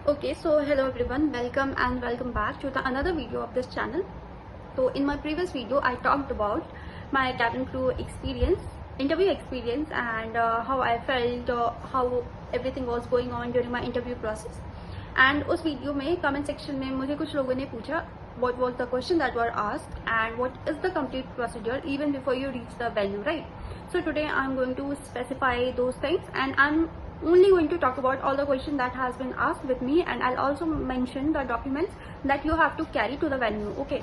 Okay, so hello everyone, welcome back to the another video of this channel. So in my previous video I talked about my cabin crew experience, interview experience, and how I felt, how everything was going on during my interview process. And उस video में comment section में मुझे कुछ लोगों ने पूछा what was the question that were asked and what is the complete procedure even before you reach the venue, right? So today I'm going to specify those things, and I'm only going to talk about all the question that has been asked with me, and I'll also mention the documents that you have to carry to the venue. Okay,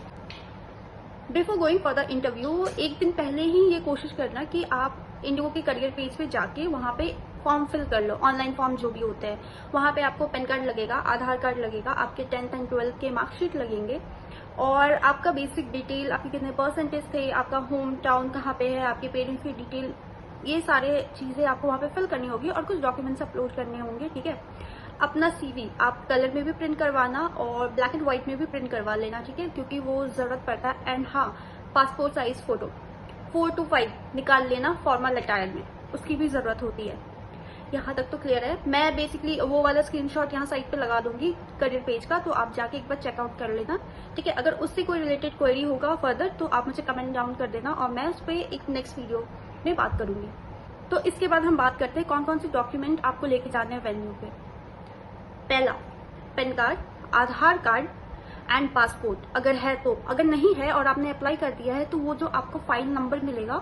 before going for the interview एक दिन पहले ही ये कोशिश करना कि आप Indigo के career page पे जाके वहाँ पे फॉर्म फिल कर लो, ऑनलाइन फॉर्म जो भी होते हैं। वहाँ पे आपको पैन कार्ड लगेगा, आधार कार्ड लगेगा, आपके 10th एंड 12th के मार्कशीट लगेंगे, और आपका बेसिक डिटेल, आपके कितने परसेंटेज थे, आपका होम टाउन कहाँ पे है, आपके पेरेंट्स की डिटेल, ये सारे चीजें आपको वहाँ पे फिल करनी होगी और कुछ डॉक्यूमेंट्स अपलोड करने होंगे। ठीक है, अपना सीवी आप कलर में भी प्रिंट करवाना और ब्लैक एंड व्हाइट में भी प्रिंट करवा लेना, ठीक है, क्योंकि वो जरूरत पड़ता है। एंड हाँ, पासपोर्ट साइज फोटो 4 to 5 निकाल लेना फॉर्मल अटायर में, उसकी भी जरूरत होती है। यहाँ तक तो क्लियर है। मैं बेसिकली वो वाला स्क्रीनशॉट यहाँ साइड पे लगा दूंगी करियर पेज का, तो आप जाके एक बार चेकआउट कर लेना, ठीक है। अगर उससे कोई रिलेटेड क्वेरी होगा फर्दर तो आप मुझे कमेंट डाउन कर देना और मैं उस पर एक नेक्स्ट वीडियो में बात करूंगी। तो इसके बाद हम बात करते हैं कौन कौन से डॉक्यूमेंट आपको लेके जाने हैं वेन्यू पे। पहला, pan card, Aadhaar card and passport अगर है तो। अगर नहीं है और आपने अप्लाई कर दिया है तो वो जो आपको फाइल नंबर मिलेगा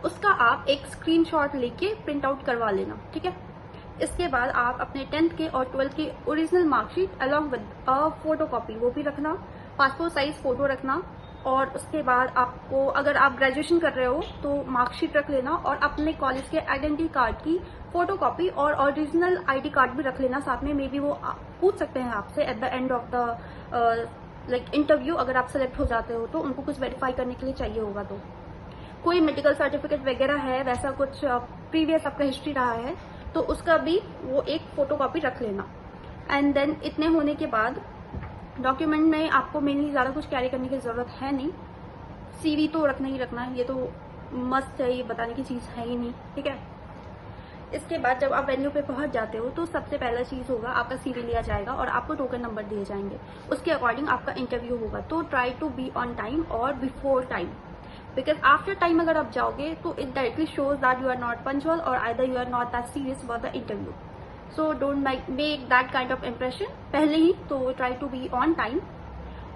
उसका आप एक स्क्रीनशॉट लेके प्रिंट आउट करवा लेना, ठीक है। इसके बाद आप अपने 10th के और 12th के original marksheet along with a photo copy वो भी रखना, पासपोर्ट साइज फोटो रखना, और उसके बाद आपको अगर आप ग्रेजुएशन कर रहे हो तो मार्कशीट रख लेना, और अपने कॉलेज के आइडेंटिटी कार्ड की फोटो कॉपी और ओरिजिनल आईडी कार्ड भी रख लेना साथ में। मे बी वो पूछ सकते हैं आपसे at the end of the interview, अगर आप सेलेक्ट हो जाते हो तो उनको कुछ वेरीफाई करने के लिए चाहिए होगा। तो कोई मेडिकल सर्टिफिकेट वगैरह है, वैसा कुछ प्रीवियस आपका हिस्ट्री रहा है तो उसका भी वो एक फोटो कॉपी रख लेना। एंड देन इतने होने के बाद डॉक्यूमेंट में आपको मेनली ज्यादा कुछ कैरी करने की जरूरत है नहीं। सीवी तो रखना ही रखना है, ये तो मस्त है, ये बताने की चीज है ही नहीं, ठीक है। इसके बाद जब आप वेन्यू पे पहुंच जाते हो तो सबसे पहला चीज होगा आपका सीवी लिया जाएगा और आपको टोकन नंबर दिए जाएंगे, उसके अकॉर्डिंग आपका इंटरव्यू होगा। तो try to be on time और before time, because after time अगर आप जाओगे तो it directly shows that you are not punctual और either you are not that serious for the interview. So don't make that kind of impression पहले ही, तो try to be on time.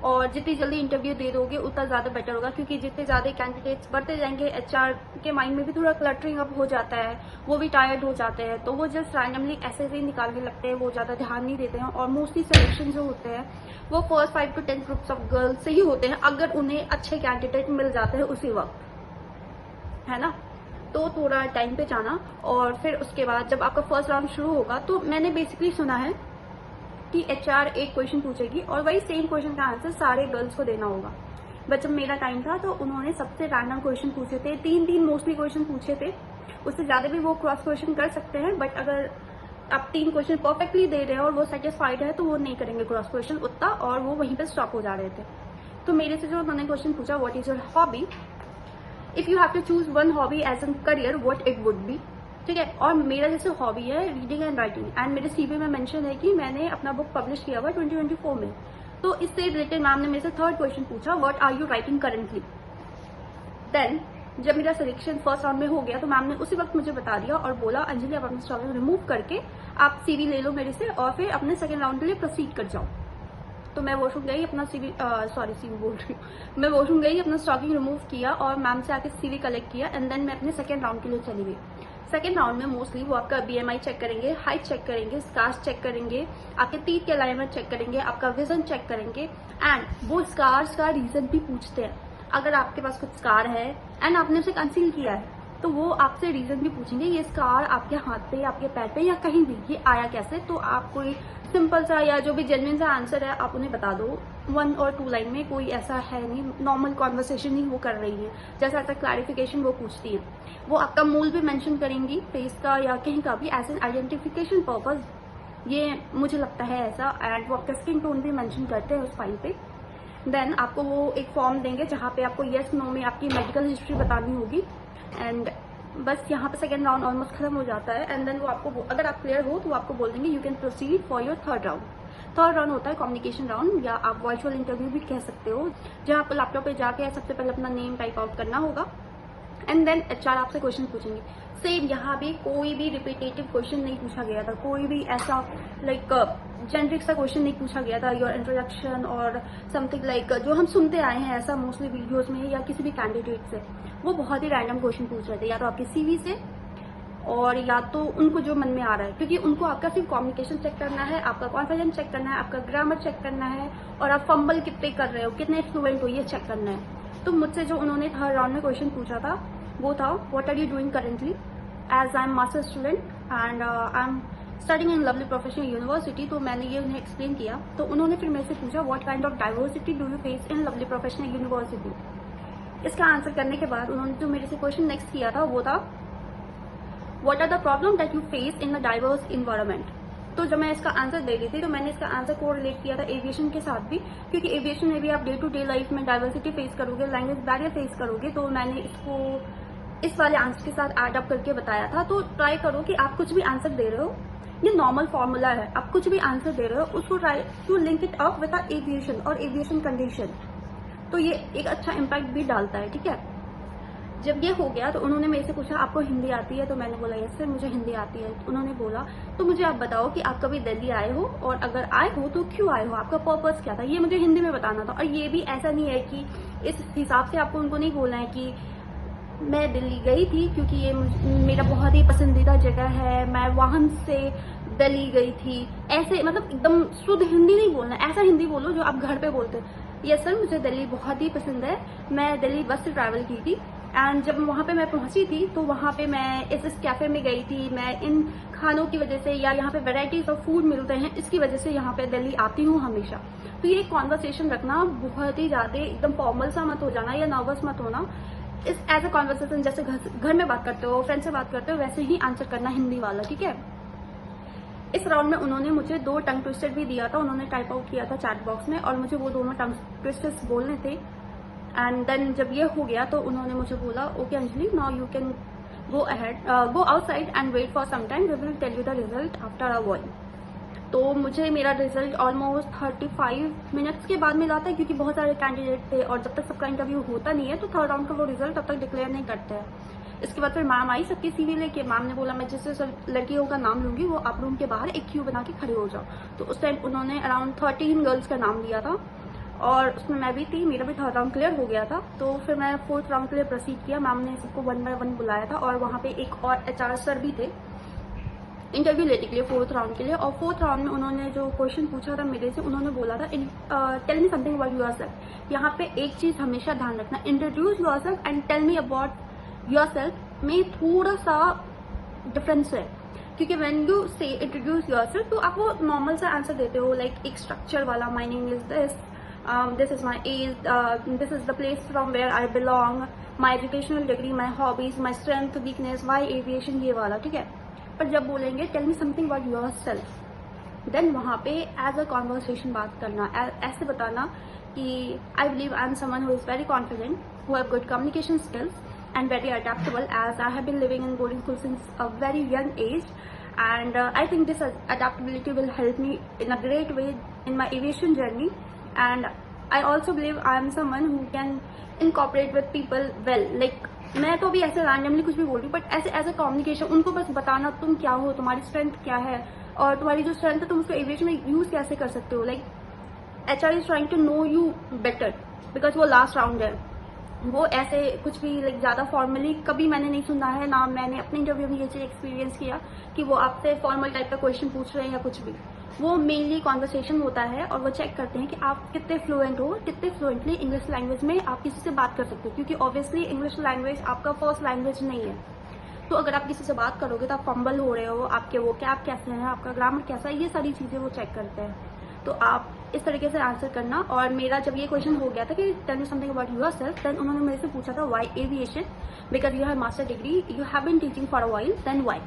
और जितनी जल्दी इंटरव्यू दे दोगे उतना ज्यादा बेटर होगा, क्योंकि जितने ज्यादा कैंडिडेट्स बढ़ते जाएंगे एचआर के माइंड में भी थोड़ा क्लटरिंग अप हो जाता है, वो भी टायर्ड हो जाते हैं, तो वो जस्ट रैंडमली ऐसे ही निकालने लगते हैं, वो ज्यादा ध्यान नहीं देते हैं। और मोस्टली सिलेक्शन जो होते हैं वो first 5 to 10 groups of girls से ही होते हैं, अगर उन्हें अच्छे कैंडिडेट मिल जाते हैं उसी वक्त, है ना। तो थोड़ा टाइम पे जाना। और फिर उसके बाद जब आपका फर्स्ट राउंड शुरू होगा तो मैंने बेसिकली सुना है कि एचआर एक क्वेश्चन पूछेगी और वही सेम क्वेश्चन का आंसर सारे गर्ल्स को देना होगा। बट जब मेरा टाइम था तो उन्होंने सबसे रैंडम क्वेश्चन पूछे थे, 3 मोस्टली क्वेश्चन पूछे थे, उससे ज्यादा भी वो क्रॉस क्वेश्चन कर सकते हैं, बट अगर आप 3 क्वेश्चन परफेक्टली दे रहे हैं और वो सेटिस्फाइड है तो वो नहीं करेंगे क्रॉस क्वेश्चन उतना, और वो वहीं पे स्टॉप हो जा रहे थे। तो मेरे से जो उन्होंने क्वेश्चन पूछा, what is your hobby, if you have to choose one hobby as an career what it would be, ठीक है। और मेरा जैसे हॉबी है रीडिंग एंड राइटिंग, एंड मेरे सीवी में मेंशन है कि मैंने अपना बुक पब्लिश किया हुआ 2024 में। तो इससे रिलेटेड मैम ने मेरे से 3rd क्वेश्चन पूछा, what are you writing currently. Then जब मेरा सिलेक्शन फर्स्ट राउंड में हो गया तो मैम ने उसी वक्त मुझे बता दिया और बोला, अंजलि आप अपना स्टॉकिंग रिमूव करके आप सीवी ले लो मेरे से और फिर अपने सेकेंड राउंड के लिए प्रोसीड कर जाओ। तो मैं वॉशरूम गई, अपना सीवी बोल रही हूँ, मैं वॉशरूम गई, अपना स्टॉकिंग रिमूव किया और मैम से आके सीवी कलेक्ट किया, एंड देन मैं अपने सेकेंड राउंड के लिए चली गई। सेकेंड राउंड में मोस्टली वो आपका बीएमआई चेक करेंगे, हाइट चेक करेंगे, स्कार्स चेक करेंगे, आपके टीथ के अलाइनमेंट चेक करेंगे, आपका विजन चेक करेंगे, एंड वो स्कार्स का रीजन भी पूछते हैं। अगर आपके पास कुछ स्कार है एंड आपने उसे कंसील किया है तो वो आपसे रीजन भी पूछेंगे, ये स्कार आपके हाथ पे, आपके पैर पे या कहीं भी ये आया कैसे। तो आप कोई सिंपल सा या जो भी जेन्युइन सा आंसर है आप उन्हें बता दो 1 or 2 लाइन में, कोई ऐसा है नहीं, नॉर्मल कॉन्वर्सेशन ही वो कर रही है, जैसा ऐसा क्लैरिफिकेशन वो पूछती है। वो आपका मूल भी मेंशन करेंगी फेस का या कहीं का भी एज एन आइडेंटिफिकेशन पर्पज, ये मुझे लगता है ऐसा। एंड वो आपका स्किन टोन भी मेंशन करते हैं उस फाइल पे। देन आपको वो एक फॉर्म देंगे जहाँ पे आपको येस नो में आपकी मेडिकल हिस्ट्री बतानी होगी, एंड बस यहाँ पे सेकेंड राउंड ऑलमोस्ट खत्म हो जाता है। एंड देन वो आपको, अगर आप क्लियर हो तो वो आपको बोल देंगे you can proceed for your 3rd round. Third round होता है कम्युनिकेशन राउंड, या आप वर्चुअल इंटरव्यू भी कह सकते हो, जहाँ आपको लैपटॉप पे जाके सबसे पहले अपना नेम टाइप आउट करना होगा एंड देन HR आपसे क्वेश्चन पूछेंगे। सेम यहाँ भी कोई भी रिपीटेटिव क्वेश्चन नहीं पूछा गया था, कोई भी ऐसा लाइक जेनरिक सा क्वेश्चन नहीं पूछा गया था, योर इंट्रोडक्शन और समथिंग लाइक जो हम सुनते आए हैं ऐसा मोस्टली वीडियोस में या किसी भी कैंडिडेट से। वो बहुत ही रैंडम क्वेश्चन पूछ रहे थे, या तो आपके CV से और या तो उनको जो मन में आ रहा है, क्योंकि उनको आपका सिर्फ कम्युनिकेशन चेक करना है, आपका कॉन्फिडेंस चेक करना है, आपका ग्रामर चेक करना है और आप फंबल कितने कर रहे हो, कितने फ्लुएंट हो, ये चेक करना है। तो मुझसे जो उन्होंने थर्ड राउंड में क्वेश्चन पूछा था वो था what are you doing currently, as I am master student and I am studying in Lovely Professional University. तो मैंने ये उन्हें एक्सप्लेन किया। तो उन्होंने फिर मेरे से पूछा what kind of diversity do you face in Lovely Professional university. इसका आंसर करने के बाद उन्होंने जो मेरे से क्वेश्चन नेक्स्ट किया था वो था what are the problem that you face in the diverse environment. तो जब मैं इसका आंसर दे रही थी तो मैंने इसका आंसर को रिलेट किया था एविएशन के साथ भी, क्योंकि एविएशन में भी आप डे टू डे लाइफ में डाइवर्सिटी फेस करोगे, लैंग्वेज बैरियर फेस करोगे। तो मैंने इसको इस वाले आंसर के साथ एड अप करके बताया था। तो ट्राई करो कि आप कुछ भी आंसर दे रहे हो, ये नॉर्मल फॉर्मूला है, आप कुछ भी आंसर दे रहे हो उसको try to link it up with aviation और एविएशन कंडीशन। तो ये एक अच्छा इम्पैक्ट भी डालता है, ठीक है। जब ये हो गया तो उन्होंने मेरे से पूछा आपको हिंदी आती है, तो मैंने बोला यस सर मुझे हिंदी आती है। तो उन्होंने बोला तो मुझे आप बताओ कि आप कभी दिल्ली आए हो और अगर आए हो तो क्यों आए हो, आपका पर्पस क्या था, ये मुझे हिंदी में बताना था। और ये भी ऐसा नहीं है कि इस हिसाब से आपको उनको नहीं बोलना है कि मैं दिल्ली गई थी क्योंकि ये मेरा बहुत ही पसंदीदा जगह है, मैं वाहन से दिल्ली गई थी, ऐसे मतलब एकदम शुद्ध हिंदी नहीं बोलना। ऐसा हिंदी बोलो जो आप घर पे बोलते हैं, यस सर मुझे दिल्ली बहुत ही पसंद है, मैं दिल्ली बस से ट्रैवल की थी एंड जब वहाँ पे मैं पहुंची थी तो वहाँ पे मैं इस कैफे में गई थी, मैं इन खानों की वजह से या यहाँ पे वैरायटीज ऑफ फूड मिलते हैं इसकी वजह से यहाँ पे दिल्ली आती हूँ हमेशा। तो ये कॉन्वर्सेशन रखना बहुत ही ज्यादा एकदम फॉर्मल सा मत हो जाना या नर्वस मत होना। इस एज अ कॉन्वर्सेशन जैसे घर में बात करते हो, फ्रेंड से बात करते हो, वैसे ही आंसर करना हिंदी वाला, ठीक है। इस राउंड में उन्होंने मुझे 2 टंग ट्विस्टर भी दिया था, उन्होंने टाइप आउट किया था चैट बॉक्स में और मुझे वो दोनों टंग ट्विस्टर्स बोलने थे। एंड देन जब ये हो गया तो उन्होंने मुझे बोला okay Anjali now you can go ahead go outside and wait for some time, we will tell you the result after a while. तो मुझे मेरा रिजल्ट ऑलमोस्ट 35 मिनट्स के बाद मिला था, क्योंकि बहुत सारे कैंडिडेट थे और जब तक सबका इंटरव्यू होता नहीं है तो थर्ड राउंड का वो रिजल्ट तब तक डिक्लेयर नहीं करते हैं। इसके बाद फिर मैम आई सबकी CV लेके, मैम ने बोला मैं जिससे लड़कियों का नाम लूंगी वो आप रूम के बाहर एक क्यू बना के खड़े हो जाओ। तो उस टाइम उन्होंने अराउंड 13 गर्ल्स का नाम लिया था और उसमें मैं भी थी, मेरा भी थर्ड राउंड क्लियर हो गया था। तो फिर मैं फोर्थ राउंड के लिए प्रोसीड किया, मैम ने सबको 1 बाय 1 बुलाया था और वहाँ पे एक और HR सर भी थे इंटरव्यू लेने के लिए फोर्थ राउंड के लिए। और फोर्थ राउंड में उन्होंने जो क्वेश्चन पूछा था मेरे से, उन्होंने बोला था tell me something about yourself. यहाँ पे एक चीज हमेशा ध्यान रखना, introduce yourself and tell me about yourself में थोड़ा सा डिफरेंस है, क्योंकि when you say introduce yourself तो आप वो नॉर्मल सा आंसर देते हो लाइक एक स्ट्रक्चर वाला, my name is this, this is my age, this is the place from where I belong, my educational degree, my hobbies, my strength, weakness, why aviation, ये वाला, ठीक है। पर जब बोलेंगे tell me something about yourself, then वहाँ पे as a conversation बात करना, ऐसे बताना कि I believe I am someone who is very confident, who have good communication skills and very adaptable, as I have been living in boarding school since a very young age, and I think this adaptability will help me in a great way in my aviation journey. And I also believe I am someone who can incorporate with people well. Like मैं तो भी ऐसे randomly कुछ भी बोल रही हूँ, but ऐसे एज अ कम्युनिकेशन उनको बस बताना तुम क्या हो, तुम्हारी स्ट्रेंथ क्या है और तुम्हारी जो स्ट्रेंथ है तुम उसको एविएशन में यूज कैसे कर सकते हो। Like HR is trying to know you better because वो लास्ट राउंड है। वो ऐसे कुछ भी लाइक ज्यादा फॉर्मली कभी मैंने नहीं सुना है, ना मैंने अपने इंटरव्यू में ये चीज एक्सपीरियंस किया कि वो आपसे फॉर्मल टाइप का क्वेश्चन पूछ रहे हैं या कुछ भी। वो मेनली कॉन्वर्सेशन होता है और वो चेक करते हैं कि आप कितने फ्लुएंट हो, कितने फ्लुएंटली इंग्लिश लैंग्वेज में आप किसी से बात कर सकते हो, क्योंकि ऑब्वियसली इंग्लिश लैंग्वेज आपका फर्स्ट लैंग्वेज नहीं है। तो अगर आप किसी से बात करोगे तो आप फंबल हो रहे हो, आपके वो कैप कैसे हैं, आपका ग्रामर कैसा है, ये सारी चीजें वो चेक करते हैं। तो आप इस तरीके से आंसर करना। और मेरा जब ये क्वेश्चन हो गया था कि tell me something about yourself, then उन्होंने मेरे से पूछा था why aviation, because you have master degree, you have been teaching for a while, then why.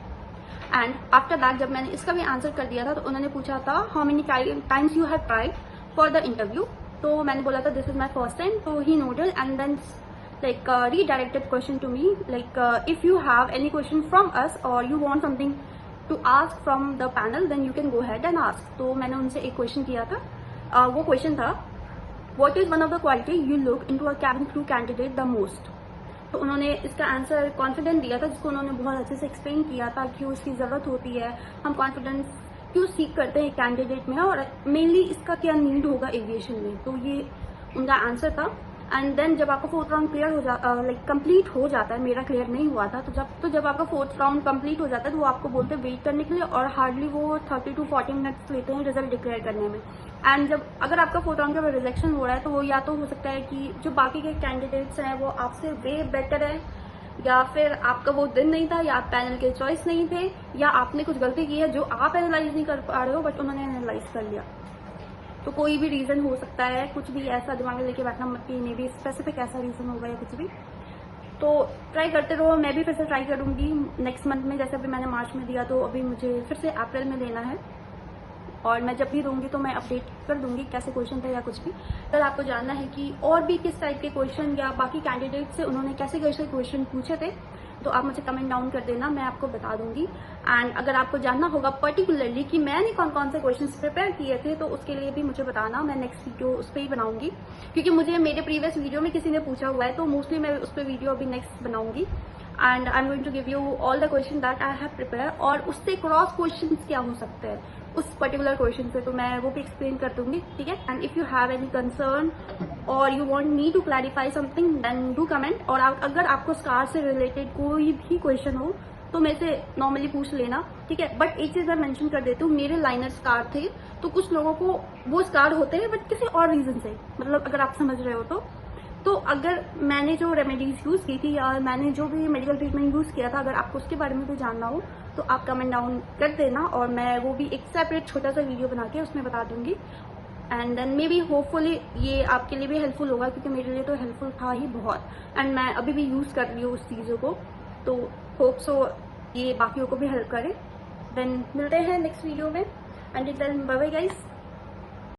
And after that जब मैंने इसका भी आंसर कर दिया था तो उन्होंने पूछा था how many times you have tried for the interview. तो मैंने बोला था this is my first time. तो he noted and then like redirected question to me like if you have any question from us or you want something to ask from the panel then you can go head and ask. तो मैंने उनसे एक question किया था, वो question था what is one of the quality you look into a cabin crew candidate the most. तो उन्होंने इसका आंसर कॉन्फिडेंट दिया था, जिसको उन्होंने बहुत अच्छे से एक्सप्लेन किया था कि उसकी ज़रूरत होती है, हम कॉन्फिडेंस क्यों सीख करते हैं कैंडिडेट में और मेनली इसका क्या नीड होगा एविएशन में। तो ये उनका आंसर था। एंड देन जब आपका फोर्थ राउंड क्लियर हो जाता कंप्लीट हो जाता है, मेरा क्लियर नहीं हुआ था, तो जब आपका फोर्थ राउंड कंप्लीट हो जाता है तो वो आपको बोलते हैं वेट करने के लिए, और हार्डली वो 30 to 40 मिनट्स लेते हैं रिजल्ट डिक्लेयर करने में। एंड जब अगर आपका फोर्थ राउंड का रिजेक्शन हो रहा है तो वो या तो हो सकता है कि जो बाकी के कैंडिडेट्स हैं वो आपसे वे बेटर है, या फिर आपका वो दिन नहीं था, या आप पैनल के चॉइस नहीं थे, या आपने कुछ गलती की है जो आप एनालाइज नहीं कर पा रहे हो बट उन्होंने एनालाइज कर लिया। तो कोई भी रीजन हो सकता है, कुछ भी ऐसा दिमाग में लेके बैठना मत कि मे बी स्पेसिफिक ऐसा रीजन होगा या कुछ भी। तो ट्राई करते रहो, मैं भी फिर से ट्राई करूंगी नेक्स्ट मंथ में। जैसे अभी मैंने मार्च में दिया तो अभी मुझे फिर से अप्रैल में देना है, और मैं जब भी दूंगी तो मैं अपडेट कर दूंगी कैसे क्वेश्चन थे या कुछ भी। अगर आपको जानना है कि और भी किस टाइप के क्वेश्चन या बाकी कैंडिडेट से उन्होंने कैसे कैसे क्वेश्चन पूछे थे तो आप मुझे कमेंट डाउन कर देना, मैं आपको बता दूंगी। एंड अगर आपको जानना होगा पर्टिकुलरली कि मैंने कौन कौन से क्वेश्चन प्रिपेयर किए थे तो उसके लिए भी मुझे बताना, मैं नेक्स्ट वीडियो उस पर ही बनाऊंगी, क्योंकि मुझे मेरे प्रीवियस वीडियो में किसी ने पूछा हुआ है तो मोस्टली मैं उस पर वीडियो अभी नेक्स्ट बनाऊंगी। And I am going to give you all the question that I have prepare, और उससे क्रॉस क्वेश्चन क्या हो सकते हैं उस पर्टिकुलर क्वेश्चन से, तो मैं वो भी एक्सप्लेन कर दूंगी, ठीक है। And if you have any concern or you want me to clarify something then do comment. और अगर आपको स्कार से रिलेटेड कोई भी क्वेश्चन हो तो मेरे से नॉर्मली पूछ लेना, ठीक है। बट एक चीज मैं मेंशन कर देती हूँ, मेरे लाइनर स्कार थे तो कुछ लोगों को वो स्कार होते हैं बट किसी और रीजन से, मतलब अगर आप समझ रहे हो तो अगर मैंने जो रेमेडीज यूज की थी या मैंने जो भी मेडिकल ट्रीटमेंट यूज किया था, अगर आपको उसके बारे में भी जानना हो तो आप कमेंट डाउन कर देना, और मैं वो भी एक सेपरेट छोटा सा वीडियो बना के उसमें बता दूंगी। And then maybe hopefully ये आपके लिए भी हेल्पफुल होगा, क्योंकि मेरे लिए तो हेल्पफुल था ही बहुत, एंड मैं अभी भी यूज कर रही हूँ उस चीज़ों को। तो होप सो ये बाकियों को भी हेल्प करे। देन मिलते हैं नेक्स्ट वीडियो में, and then bye bye guys.